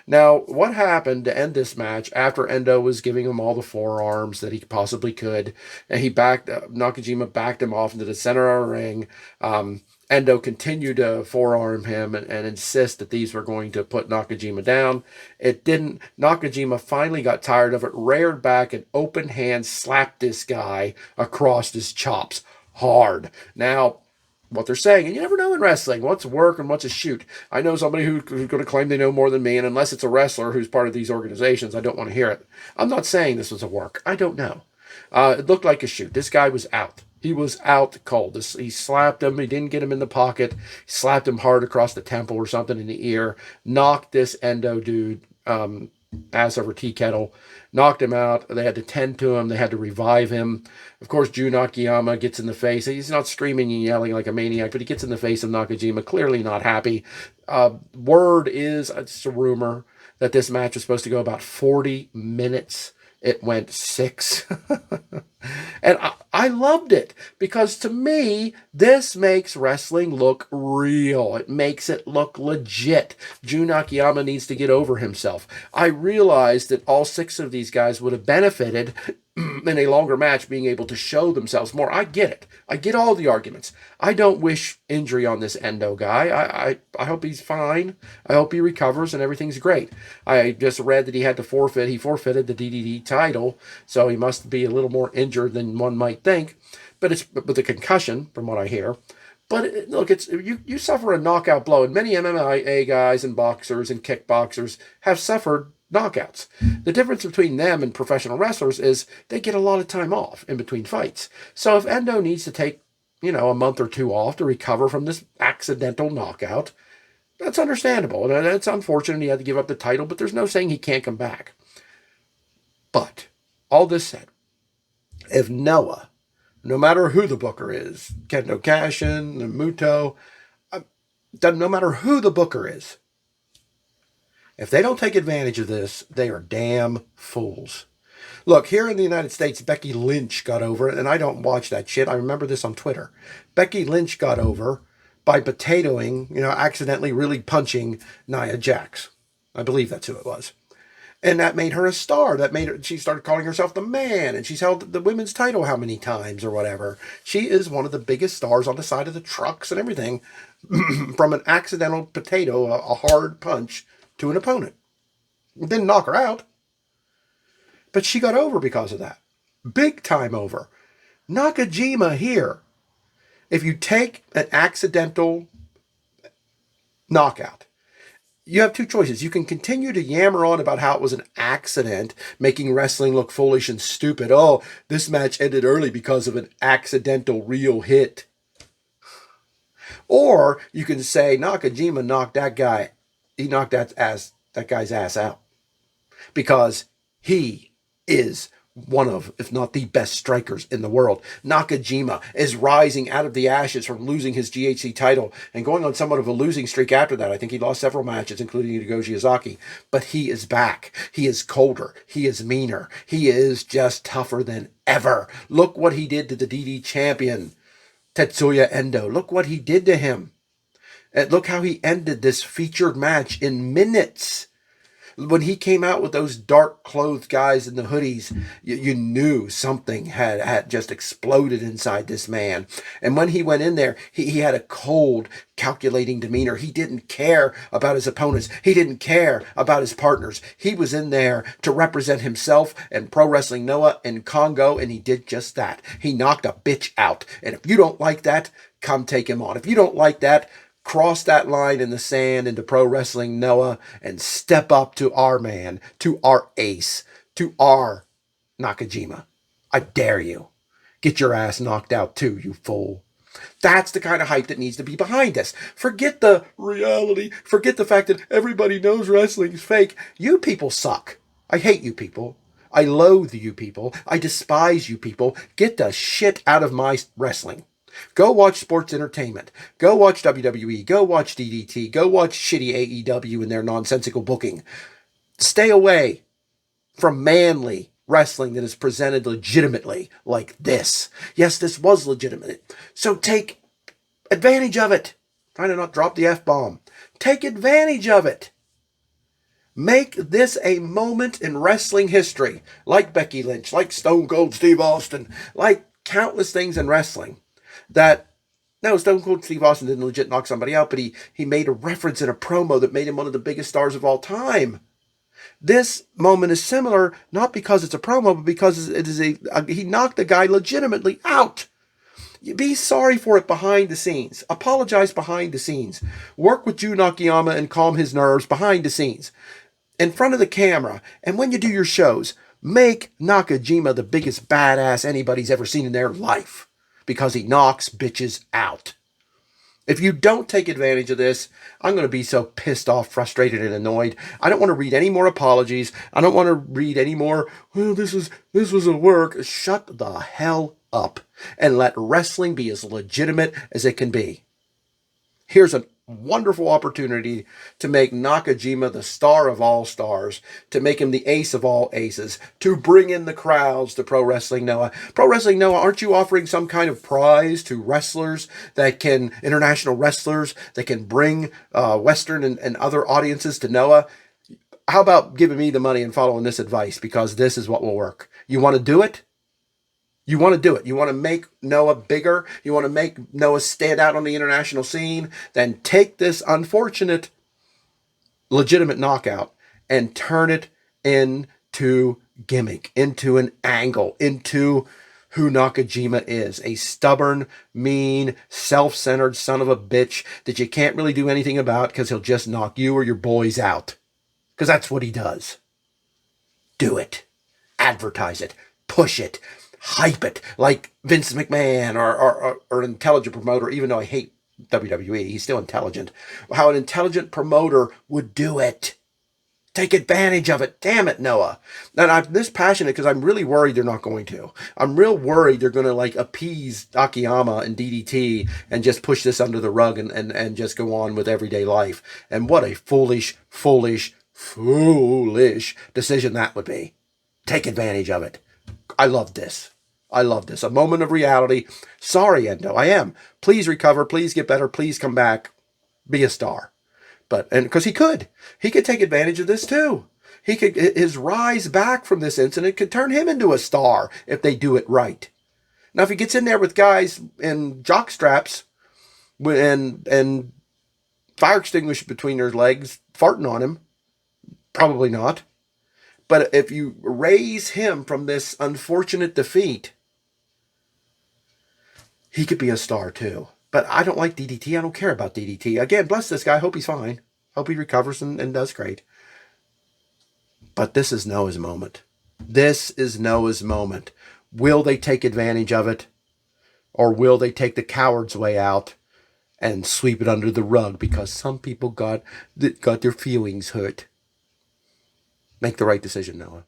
Now, what happened to end this match after Endo was giving him all the forearms that he possibly could, and Nakajima backed him off into the center of the ring. Endo continued to forearm him and insist that these were going to put Nakajima down. It didn't. Nakajima finally got tired of it, reared back, and open hand slapped this guy across his chops hard. Now, what they're saying, and you never know in wrestling what's work and what's a shoot. I know somebody who's going to claim they know more than me, and unless it's a wrestler who's part of these organizations, I don't want to hear it. I'm not saying this was a work. I don't know. It looked like a shoot. This guy was out. He was out cold. He slapped him. He didn't get him in the pocket. He slapped him hard across the temple or something in the ear. Knocked this Endo dude ass over tea kettle. Knocked him out. They had to tend to him. They had to revive him. Of course, Jun Akiyama gets in the face. He's not screaming and yelling like a maniac, but he gets in the face of Nakajima, clearly not happy. Word is, it's a rumor, that this match was supposed to go about 40 minutes. It went 6. And I loved it because to me, this makes wrestling look real. It makes it look legit. Jun Akiyama needs to get over himself. I realized that all 6 of these guys would have benefited in a longer match being able to show themselves more. I get it. I get all the arguments. I don't wish injury on this Endo guy. I hope he's fine. I hope he recovers and everything's great. I just read that he had to forfeit. He forfeited the DDT title, so he must be a little more injured than one might think. But it's with a concussion, from what I hear. But look, it's you suffer a knockout blow, and many MMA guys and boxers and kickboxers have suffered knockouts. The difference between them and professional wrestlers is they get a lot of time off in between fights. So if Endo needs to take, a month or 2 off to recover from this accidental knockout, that's understandable. And it's unfortunate he had to give up the title, but there's no saying he can't come back. But all this said, if Noah, no matter who the booker is, Kendo Kashin, Muto, no matter who the booker is, if they don't take advantage of this, they are damn fools. Look, here in the United States, Becky Lynch got over, and I don't watch that shit. I remember this on Twitter. Becky Lynch got over by potatoing, accidentally really punching Nia Jax. I believe that's who it was. And that made her a star. She started calling herself the man, and she's held the women's title how many times or whatever. She is one of the biggest stars on the side of the trucks and everything from an accidental potato, a hard punch to an opponent. It didn't knock her out, but she got over because of that. Big time over. Nakajima here. If you take an accidental knockout, you have 2 choices. You can continue to yammer on about how it was an accident, making wrestling look foolish and stupid. Oh, this match ended early because of an accidental real hit. Or you can say Nakajima knocked that guy. He knocked that guy's ass out because he is one of, if not the best strikers in the world. Nakajima is rising out of the ashes from losing his GHC title and going on somewhat of a losing streak after that. I think he lost several matches, including Itogo Shiozaki. But he is back. He is colder. He is meaner. He is just tougher than ever. Look what he did to the DD champion, Tetsuya Endo. Look what he did to him. And look how he ended this featured match in minutes. When he came out with those dark clothed guys in the hoodies, you knew something had just exploded inside this man. And when he went in there, he had a cold, calculating demeanor. He didn't care about his opponents. He didn't care about his partners. He was in there to represent himself and Pro Wrestling Noah and Congo, and he did just that. He knocked a bitch out. And if you don't like that, come take him on. If you don't like that, cross that line in the sand into Pro Wrestling Noah and step up to our man, to our ace, to our Nakajima. I dare you. Get your ass knocked out too, you fool. That's the kind of hype that needs to be behind this. Forget the reality. Forget the fact that everybody knows wrestling's fake. You people suck. I hate you people. I loathe you people. I despise you people. Get the shit out of my wrestling. Go watch sports entertainment. Go watch WWE. Go watch DDT. Go watch shitty AEW and their nonsensical booking. Stay away from manly wrestling that is presented legitimately like this. Yes, this was legitimate. So take advantage of it. Trying to not drop the F-bomb. Take advantage of it. Make this a moment in wrestling history, like Becky Lynch, like Stone Cold Steve Austin, like countless things in wrestling. That no, Stone Cold Steve Austin didn't legit knock somebody out, but he made a reference in a promo that made him one of the biggest stars of all time. This moment is similar, not because it's a promo, but because it is he knocked the guy legitimately out. Be sorry for it behind the scenes. Apologize behind the scenes. Work with Jun Akiyama and calm his nerves behind the scenes. In front of the camera. And when you do your shows, make Nakajima the biggest badass anybody's ever seen in their life. Because he knocks bitches out. If you don't take advantage of this, I'm going to be so pissed off, frustrated, and annoyed. I don't want to read any more apologies. I don't want to read any more, well, this was a work. Shut the hell up and let wrestling be as legitimate as it can be. Here's a wonderful opportunity to make Nakajima the star of all stars, to make him the ace of all aces, to bring in the crowds to Pro Wrestling Noah. Pro Wrestling Noah, aren't you offering some kind of prize to wrestlers international wrestlers that can bring Western and other audiences to Noah? How about giving me the money and following this advice, because this is what will work. You want to do it? You want to do it. You want to make Noah bigger. You want to make Noah stand out on the international scene. Then take this unfortunate, legitimate knockout and turn it into gimmick, into an angle, into who Nakajima is. A stubborn, mean, self-centered son of a bitch that you can't really do anything about because he'll just knock you or your boys out. Because that's what he does. Do it. Advertise it. Push it. Hype it like Vince McMahon or an intelligent promoter, even though I hate WWE, he's still intelligent. How an intelligent promoter would do it. Take advantage of it. Damn it, Noah. And I'm this passionate because I'm really worried they're not going to. I'm real worried they're going to like appease Akiyama and DDT and just push this under the rug and just go on with everyday life. And what a foolish decision that would be. Take advantage of it. I love this. I love this. A moment of reality. Sorry, Endo. I am. Please recover. Please get better. Please come back. Be a star. And because he could take advantage of this too. His rise back from this incident could turn him into a star if they do it right. Now, if he gets in there with guys in jock straps and fire extinguisher between their legs, farting on him, probably not. But if you raise him from this unfortunate defeat, he could be a star too. But I don't like DDT. I don't care about DDT. Again, bless this guy. Hope he's fine. Hope he recovers and does great. But this is Noah's moment. This is Noah's moment. Will they take advantage of it? Or will they take the coward's way out and sweep it under the rug because some people got their feelings hurt? Make the right decision, Noah.